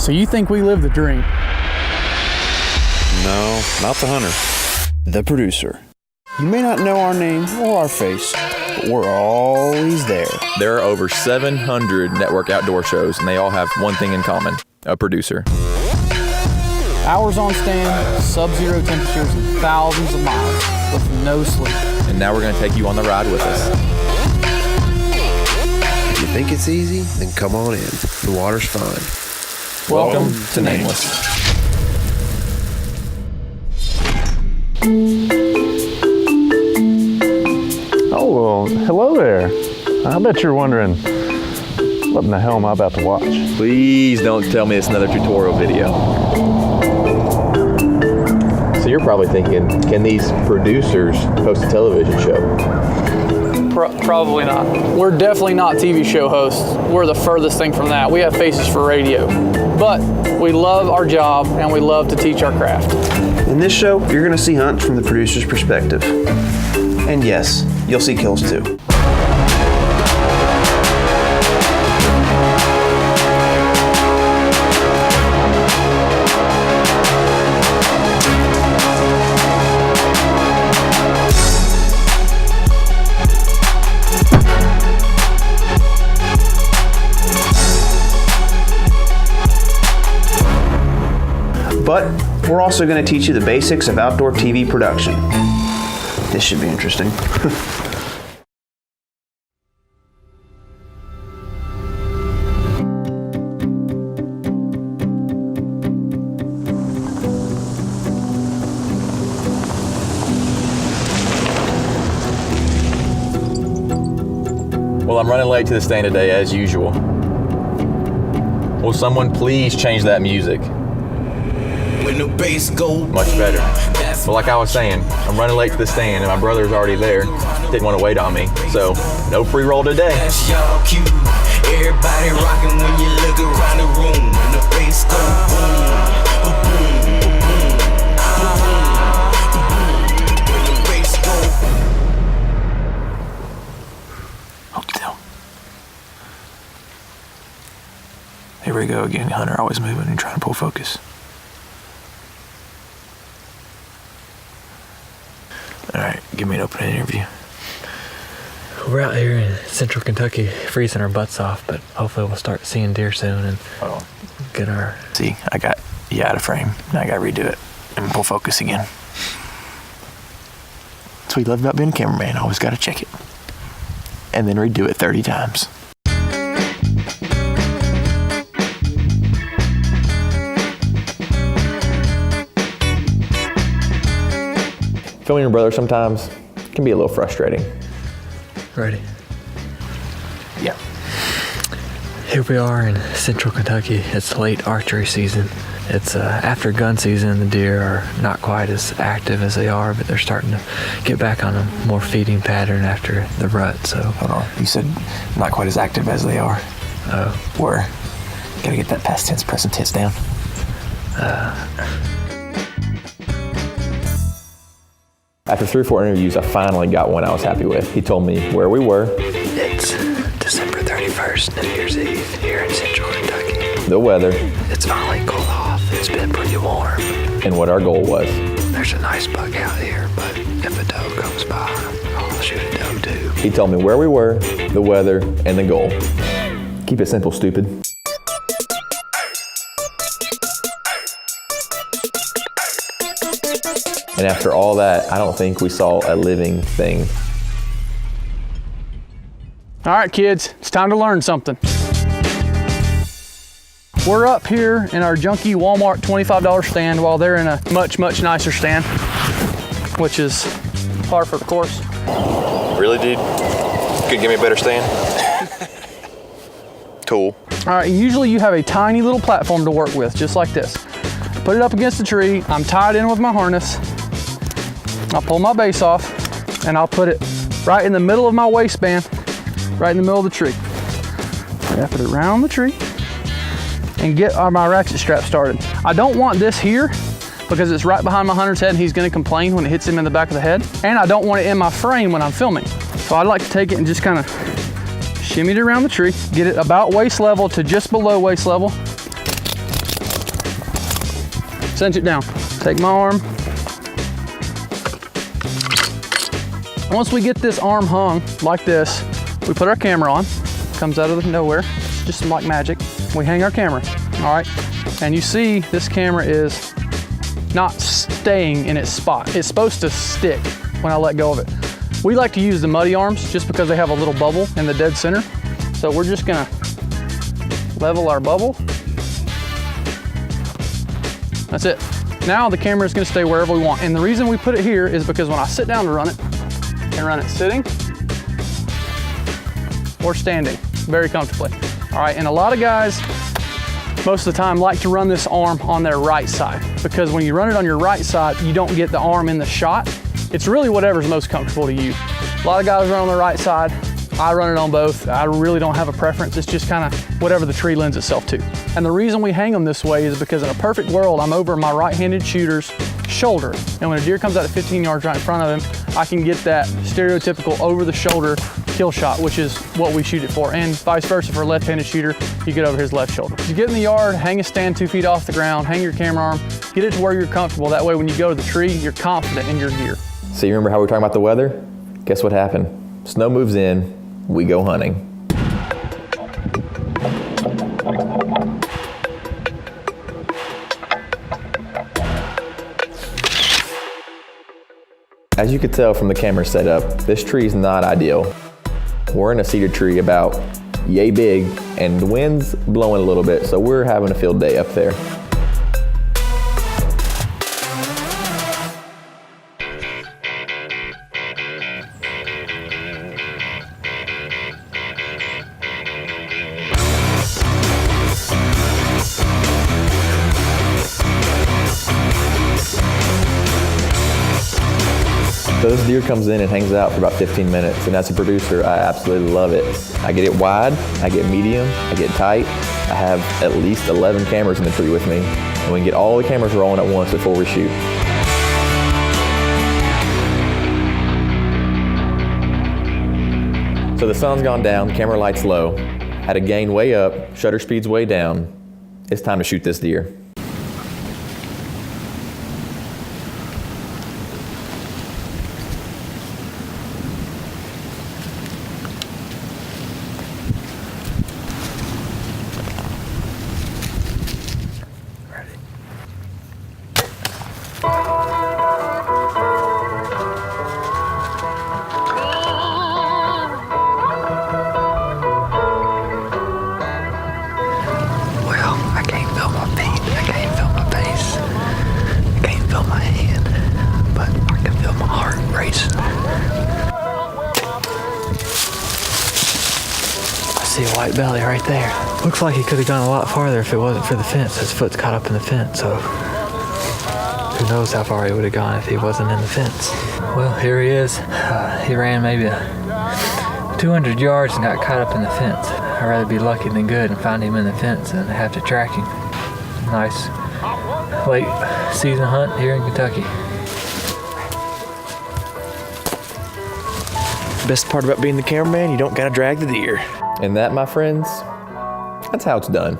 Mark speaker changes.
Speaker 1: So you think we live the dream?
Speaker 2: No, not the hunter. The producer. You may not know our name or our face, but we're always there.
Speaker 3: There are over 700 network outdoor shows, and they all have one thing in common: a producer.
Speaker 1: Hours on stand, sub-zero temperatures, and thousands of miles with no sleep.
Speaker 3: And now we're going to take you on the ride with us.
Speaker 2: If you think it's easy, then come on in. The water's fine.
Speaker 3: Welcome to Nameless.
Speaker 4: Oh, well, hello there. I bet you're wondering, what in the hell am I about to watch?
Speaker 3: Please don't tell me it's another tutorial video. So you're probably thinking, can these producers host a television show?
Speaker 1: Probably not. We're definitely not TV show hosts. We're the furthest thing from that. We have faces for radio. But we love our job and we love to teach our craft.
Speaker 5: In this show, you're going to see hunts from the producer's perspective. And yes, you'll see kills too. But we're also going to teach you the basics of outdoor TV production. This should be interesting.
Speaker 3: Well, I'm running late to the stand today as usual. Will someone please change that music?
Speaker 6: When the bass go
Speaker 3: Much better. But like I was saying, I'm running late to the stand and my brother's already there. Didn't want to wait on me, so no pre-roll today.
Speaker 6: that's y'all cue. Everybody rocking when you look around the room. When the bass go boom, boom, boom. When the bass go.
Speaker 7: Hold still. Here we go again. Hunter always moving and trying to pull focus. All right, give me an open interview.
Speaker 8: We're out here in central Kentucky freezing our butts off, but hopefully we'll start seeing deer soon and get our...
Speaker 7: See, I got you out of frame. Now I got to redo it and pull focus again. That's what you love about being a cameraman. Always got to check it. And then redo it 30 times.
Speaker 3: Filming your brother sometimes can be a little frustrating.
Speaker 8: Ready?
Speaker 7: Yeah.
Speaker 8: Here we are in central Kentucky. It's late archery season. It's after gun season. The deer are not quite as active as they are, but they're starting to get back on a more feeding pattern after the rut, so...
Speaker 7: Hold on. You said not quite as active as they are. Were. Gotta get that past tense present tense down.
Speaker 3: After 3 or 4 interviews, I finally got one I was happy with. He told me where we were.
Speaker 8: It's December 31st, New Year's Eve, here in central Kentucky.
Speaker 3: The weather.
Speaker 8: It's finally cooled off. It's been pretty warm.
Speaker 3: And what our goal was.
Speaker 8: There's a nice buck out here, but if a doe comes by, I'll shoot a doe too.
Speaker 3: He told me where we were, the weather, and the goal. Keep it simple, stupid. And after all that, I don't think we saw a living thing.
Speaker 1: All right, kids, it's time to learn something. We're up here in our junky Walmart $25 stand while they're in a much, much nicer stand, which is par for the course.
Speaker 3: Really, dude? Couldn't give me a better stand? Cool.
Speaker 1: All right, usually you have a tiny little platform to work with, just like this. Put it up against the tree, I'm tied in with my harness, I'll pull my base off, and I'll put it right in the middle of my waistband, right in the middle of the tree. Wrap it around the tree and get my ratchet strap started. I don't want this here because it's right behind my hunter's head and he's gonna complain when it hits him in the back of the head. And I don't want it in my frame when I'm filming. So I'd like to take it and just kind of shimmy it around the tree, get it about waist level to just below waist level. Cinch it down. Take my arm. Once we get this arm hung like this, we put our camera on. Comes out of nowhere, just like magic. We hang our camera, all right? And you see this camera is not staying in its spot. It's supposed to stick when I let go of it. We like to use the muddy arms just because they have a little bubble in the dead center. So we're just gonna level our bubble. That's it. Now the camera is gonna stay wherever we want. And the reason we put it here is because when I sit down to run it, I can run it sitting or standing very comfortably. All right, and a lot of guys, most of the time, like to run this arm on their right side because when you run it on your right side, you don't get the arm in the shot. It's really whatever's most comfortable to you. A lot of guys run on the right side. I run it on both. I really don't have a preference. It's just kind of whatever the tree lends itself to. And the reason we hang them this way is because in a perfect world, I'm over my right-handed shooter's shoulder. And when a deer comes out at 15 yards right in front of him, I can get that stereotypical over the shoulder kill shot, which is what we shoot it for. And vice versa for a left-handed shooter, you get over his left shoulder. You get in the yard, hang a stand 2 feet off the ground, hang your camera arm, get it to where you're comfortable. That way when you go to the tree, you're confident in your gear.
Speaker 3: So you remember how we were talking about the weather? Guess what happened? Snow moves in, we go hunting. As you could tell from the camera setup, this tree is not ideal. We're in a cedar tree about yay big and the wind's blowing a little bit, so we're having a field day up there. So this deer comes in and hangs out for about 15 minutes, and as a producer, I absolutely love it. I get it wide, I get medium, I get tight. I have at least 11 cameras in the tree with me, and we can get all the cameras rolling at once before we shoot. So the sun's gone down, camera light's low, had a gain way up, shutter speed's way down. It's time to shoot this deer.
Speaker 8: See a white belly right there. Looks like he could have gone a lot farther if it wasn't for the fence. His foot's caught up in the fence, so who knows how far he would have gone if he wasn't in the fence. Well, here he is. He ran maybe 200 yards and got caught up in the fence. I'd rather be lucky than good and find him in the fence than have to track him. Nice late season hunt here in Kentucky.
Speaker 7: Best part about being the cameraman, you don't gotta drag the deer.
Speaker 3: And that, my friends, that's how it's done.